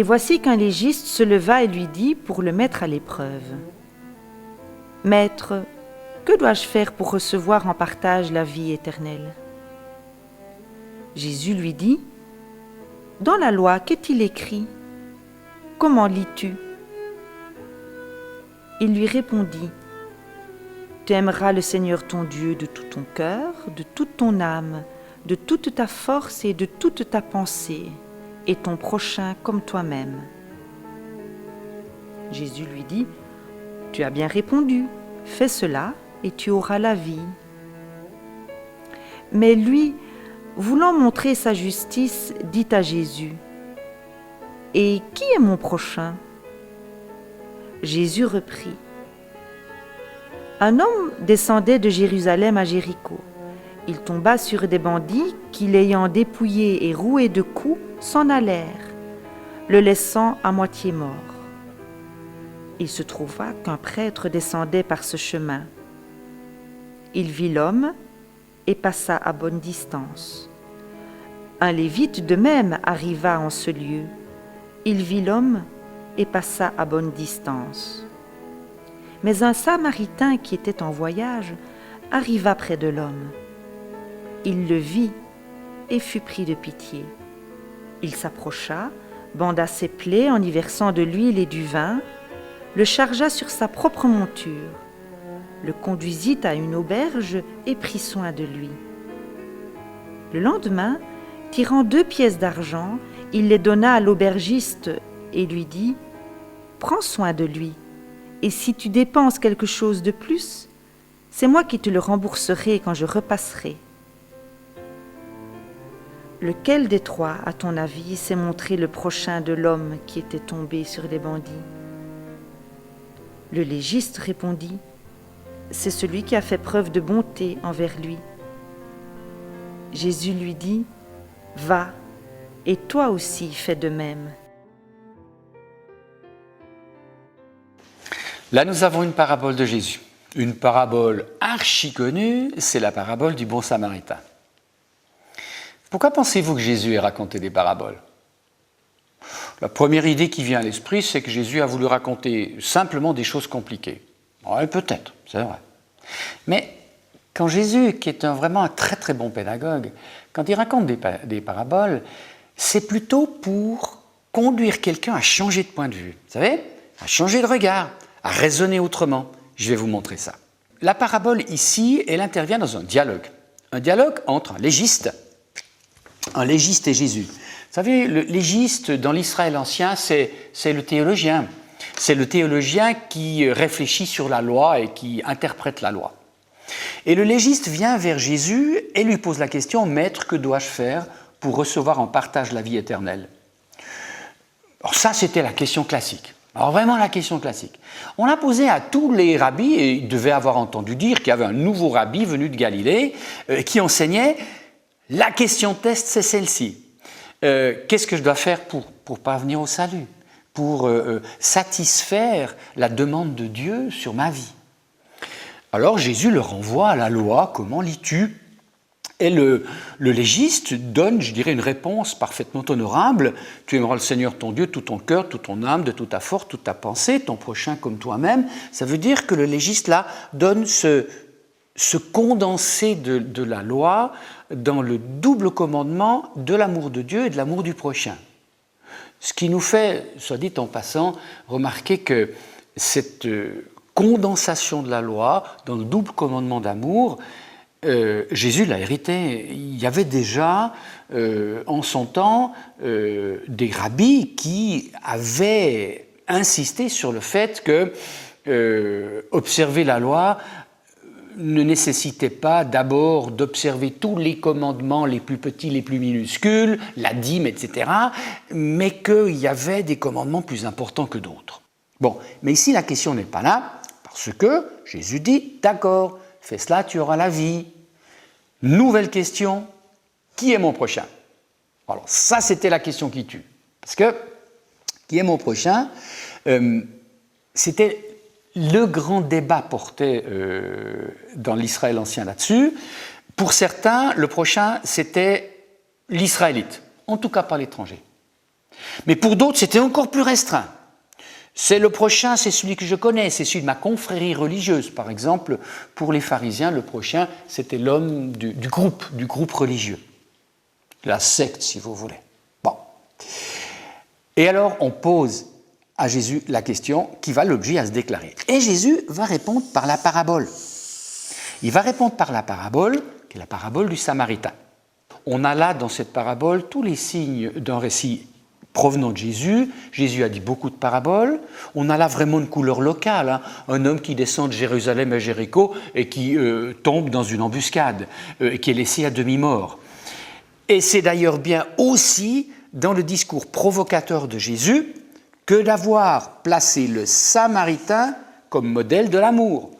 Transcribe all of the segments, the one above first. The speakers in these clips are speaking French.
Et voici qu'un légiste se leva et lui dit pour le mettre à l'épreuve. « Maître, que dois-je faire pour recevoir en partage la vie éternelle ?» Jésus lui dit, « Dans la loi, qu'est-il écrit? Comment lis-tu » Il lui répondit, « Tu aimeras le Seigneur ton Dieu de tout ton cœur, de toute ton âme, de toute ta force et de toute ta pensée, et ton prochain comme toi-même. » Jésus lui dit, « Tu as bien répondu, fais cela et tu auras la vie. » Mais lui, voulant montrer sa justice, dit à Jésus, « Et qui est mon prochain ?» Jésus reprit, « Un homme descendait de Jérusalem à Jéricho. Il tomba sur des bandits qui, l'ayant dépouillé et roué de coups, s'en allèrent, le laissant à moitié mort. Il se trouva qu'un prêtre descendait par ce chemin. Il vit l'homme et passa à bonne distance. Un lévite de même arriva en ce lieu. Il vit l'homme et passa à bonne distance. Mais un Samaritain qui était en voyage arriva près de l'homme. Il le vit et fut pris de pitié. Il s'approcha, banda ses plaies en y versant de l'huile et du vin, le chargea sur sa propre monture, le conduisit à une auberge et prit soin de lui. Le lendemain, tirant 2 pièces d'argent, il les donna à l'aubergiste et lui dit « Prends soin de lui, et si tu dépenses quelque chose de plus, c'est moi qui te le rembourserai quand je repasserai. » Lequel des 3, à ton avis, s'est montré le prochain de l'homme qui était tombé sur les bandits? Le légiste répondit, « C'est celui qui a fait preuve de bonté envers lui. » Jésus lui dit, « Va, et toi aussi fais de même. » Là, nous avons une parabole de Jésus. Une parabole archi connue, c'est la parabole du bon Samaritain. Pourquoi pensez-vous que Jésus ait raconté des paraboles? La première idée qui vient à l'esprit, c'est que Jésus a voulu raconter simplement des choses compliquées. Ouais, peut-être, c'est vrai. Mais quand Jésus, qui est vraiment un très très bon pédagogue, quand il raconte des paraboles, c'est plutôt pour conduire quelqu'un à changer de point de vue. Vous savez, à changer de regard, à raisonner autrement. Je vais vous montrer ça. La parabole ici, elle intervient dans un dialogue. Un dialogue entre un légiste et Jésus. Vous savez, le légiste dans l'Israël ancien, c'est le théologien. C'est le théologien qui réfléchit sur la loi et qui interprète la loi. Et le légiste vient vers Jésus et lui pose la question « Maître, que dois-je faire pour recevoir en partage la vie éternelle ?» Alors ça, c'était la question classique. Alors vraiment la question classique. On l'a posée à tous les rabbis, et ils devaient avoir entendu dire qu'il y avait un nouveau rabbi venu de Galilée qui enseignait. La question test, c'est celle-ci. Qu'est-ce que je dois faire pour parvenir au salut, pour satisfaire la demande de Dieu sur ma vie? Alors Jésus le renvoie à la loi, comment lis-tu? Et le légiste donne, je dirais, une réponse parfaitement honorable. Tu aimeras le Seigneur ton Dieu de tout ton cœur, toute ton âme, de toute ta force, toute ta pensée, ton prochain comme toi-même. Ça veut dire que le légiste là donne ce condensé de la loi dans le double commandement de l'amour de Dieu et de l'amour du prochain. Ce qui nous fait, soit dit en passant, remarquer que cette condensation de la loi dans le double commandement d'amour, Jésus l'a hérité. Il y avait déjà en son temps des rabbis qui avaient insisté sur le fait que observer la loi ne nécessitait pas d'abord d'observer tous les commandements les plus petits, les plus minuscules, la dîme, etc., mais qu'il y avait des commandements plus importants que d'autres. Bon, mais ici la question n'est pas là, parce que Jésus dit « D'accord, fais cela, tu auras la vie. » Nouvelle question, qui est mon prochain? Alors ça, c'était la question qui tue. Parce que, qui est mon prochain? C'était le grand débat porté dans l'Israël ancien là-dessus. Pour certains, le prochain, c'était l'Israélite, en tout cas pas l'étranger. Mais pour d'autres, c'était encore plus restreint. C'est le prochain, c'est celui que je connais, c'est celui de ma confrérie religieuse. Par exemple, pour les pharisiens, le prochain, c'était l'homme du groupe religieux. La secte, si vous voulez. Bon. Et alors, on pose à Jésus la question qui va l'obliger à se déclarer. Et Jésus va répondre par la parabole. Il va répondre par la parabole, qui est la parabole du Samaritain. On a là, dans cette parabole, tous les signes d'un récit provenant de Jésus. Jésus a dit beaucoup de paraboles. On a là vraiment une couleur locale. Hein. Un homme qui descend de Jérusalem à Jéricho et qui tombe dans une embuscade, et qui est laissé à demi-mort. Et c'est d'ailleurs bien aussi dans le discours provocateur de Jésus que d'avoir placé le Samaritain comme modèle de l'amour.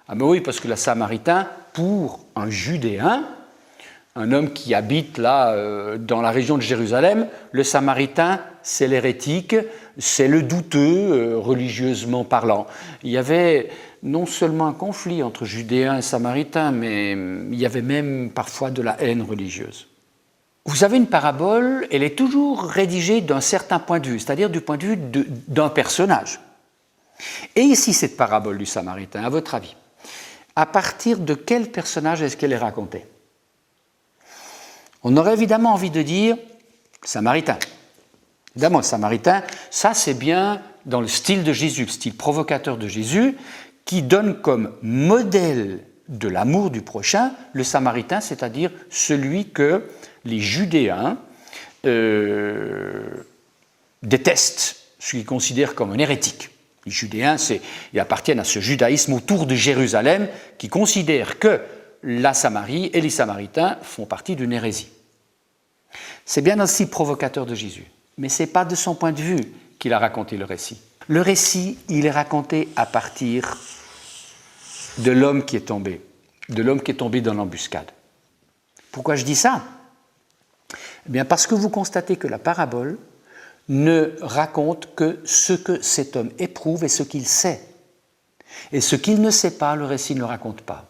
Ah ben oui, parce que le Samaritain, pour un Judéen, un homme qui habite là dans la région de Jérusalem, le Samaritain, c'est l'hérétique, c'est le douteux, religieusement parlant. Il y avait non seulement un conflit entre Judéens et Samaritains, mais il y avait même parfois de la haine religieuse. Vous savez, une parabole, elle est toujours rédigée d'un certain point de vue, c'est-à-dire du point de vue d'un personnage. Et ici, cette parabole du Samaritain, à votre avis, à partir de quel personnage est-ce qu'elle est racontée ? On aurait évidemment envie de dire Samaritain. Évidemment, le Samaritain, ça c'est bien dans le style de Jésus, le style provocateur de Jésus, qui donne comme modèle de l'amour du prochain le Samaritain, c'est-à-dire celui que les Judéens détestent, ce qu'ils considèrent comme un hérétique. Les Judéens, ils appartiennent à ce judaïsme autour de Jérusalem qui considère que la Samarie et les Samaritains font partie d'une hérésie. C'est bien aussi provocateur de Jésus, mais ce n'est pas de son point de vue qu'il a raconté le récit. Le récit, il est raconté à partir de l'homme qui est tombé dans l'embuscade. Pourquoi je dis ça ? Eh bien parce que vous constatez que la parabole ne raconte que ce que cet homme éprouve et ce qu'il sait. Et ce qu'il ne sait pas, le récit ne le raconte pas.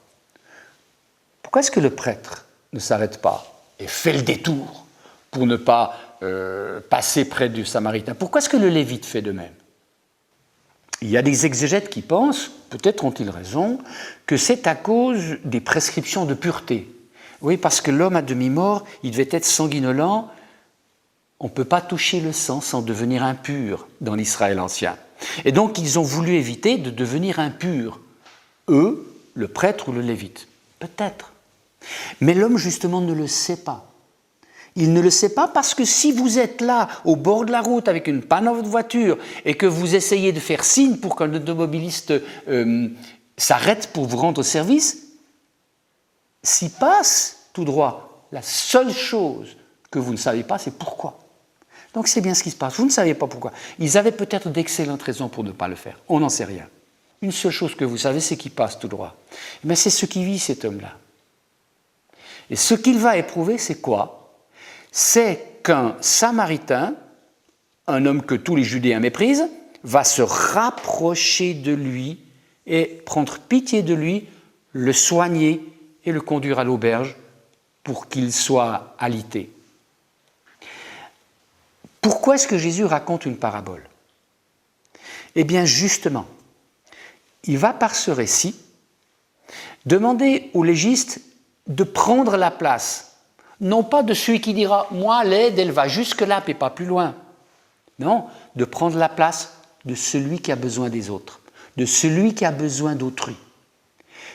Pourquoi est-ce que le prêtre ne s'arrête pas et fait le détour pour ne pas passer près du Samaritain ? Pourquoi est-ce que le Lévite fait de même ? Il y a des exégètes qui pensent, peut-être ont-ils raison, que c'est à cause des prescriptions de pureté. Oui, parce que l'homme à demi-mort, il devait être sanguinolent. On ne peut pas toucher le sang sans devenir impur dans l'Israël ancien. Et donc, ils ont voulu éviter de devenir impurs. Eux, le prêtre ou le Lévite. Peut-être. Mais l'homme, justement, ne le sait pas. Il ne le sait pas parce que si vous êtes là, au bord de la route, avec une panne dans votre voiture, et que vous essayez de faire signe pour qu'un automobiliste s'arrête pour vous rendre service, s'il passe tout droit, la seule chose que vous ne savez pas, c'est pourquoi. Donc c'est bien ce qui se passe. Vous ne savez pas pourquoi. Ils avaient peut-être d'excellentes raisons pour ne pas le faire. On n'en sait rien. Une seule chose que vous savez, c'est qu'il passe tout droit. Mais c'est ce qui vit cet homme-là. Et ce qu'il va éprouver, c'est quoi ? C'est qu'un Samaritain, un homme que tous les Judéens méprisent, va se rapprocher de lui et prendre pitié de lui, le soigner et le conduire à l'auberge pour qu'il soit alité. Pourquoi est-ce que Jésus raconte une parabole ? Eh bien justement, il va par ce récit demander au légiste de prendre la place, non pas de celui qui dira « moi l'aide, elle va jusque-là, mais pas plus loin ». Non, de prendre la place de celui qui a besoin des autres, de celui qui a besoin d'autrui.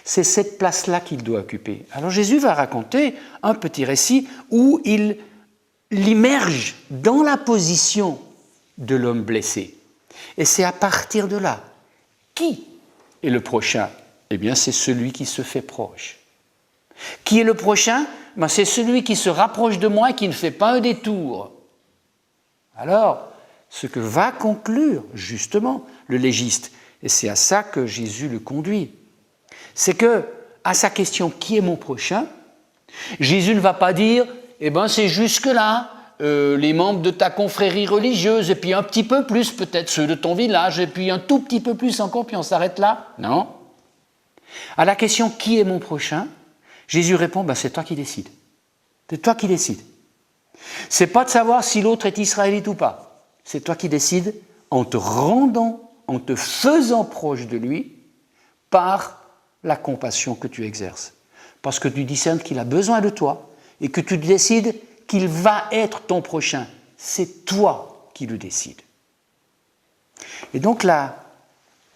C'est cette place-là qu'il doit occuper. Alors Jésus va raconter un petit récit où il l'immerge dans la position de l'homme blessé. Et c'est à partir de là. Qui est le prochain ? Eh bien, c'est celui qui se fait proche. Qui est le prochain ? Ben, c'est celui qui se rapproche de moi et qui ne fait pas un détour. Alors, ce que va conclure justement le légiste, et c'est à ça que Jésus le conduit, c'est que, à sa question « qui est mon prochain ?», Jésus ne va pas dire « eh bien, c'est jusque-là, les membres de ta confrérie religieuse, et puis un petit peu plus, peut-être ceux de ton village, et puis un tout petit peu plus encore, puis on s'arrête là ». Non. À la question « qui est mon prochain ?», Jésus répond ben, « c'est toi qui décides. C'est toi qui décides. C'est pas de savoir si l'autre est israélite ou pas. C'est toi qui décides en te rendant, en te faisant proche de lui par la compassion que tu exerces. Parce que tu discernes qu'il a besoin de toi et que tu décides qu'il va être ton prochain. C'est toi qui le décides. Et donc la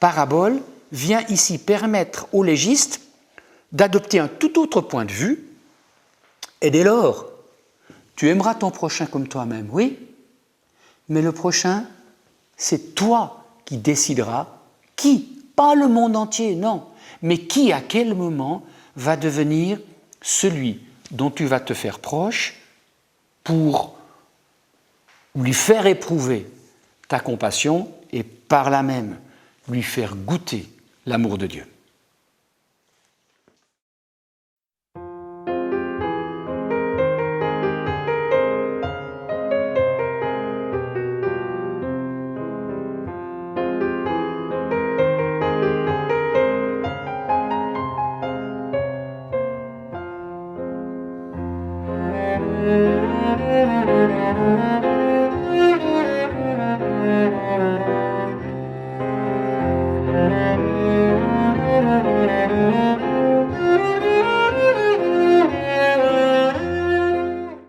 parabole vient ici permettre au légiste d'adopter un tout autre point de vue. Et dès lors, tu aimeras ton prochain comme toi-même, oui, mais le prochain, c'est toi qui décideras qui, pas le monde entier, non, mais qui, à quel moment, va devenir celui dont tu vas te faire proche pour lui faire éprouver ta compassion et par là même lui faire goûter l'amour de Dieu. Thank you.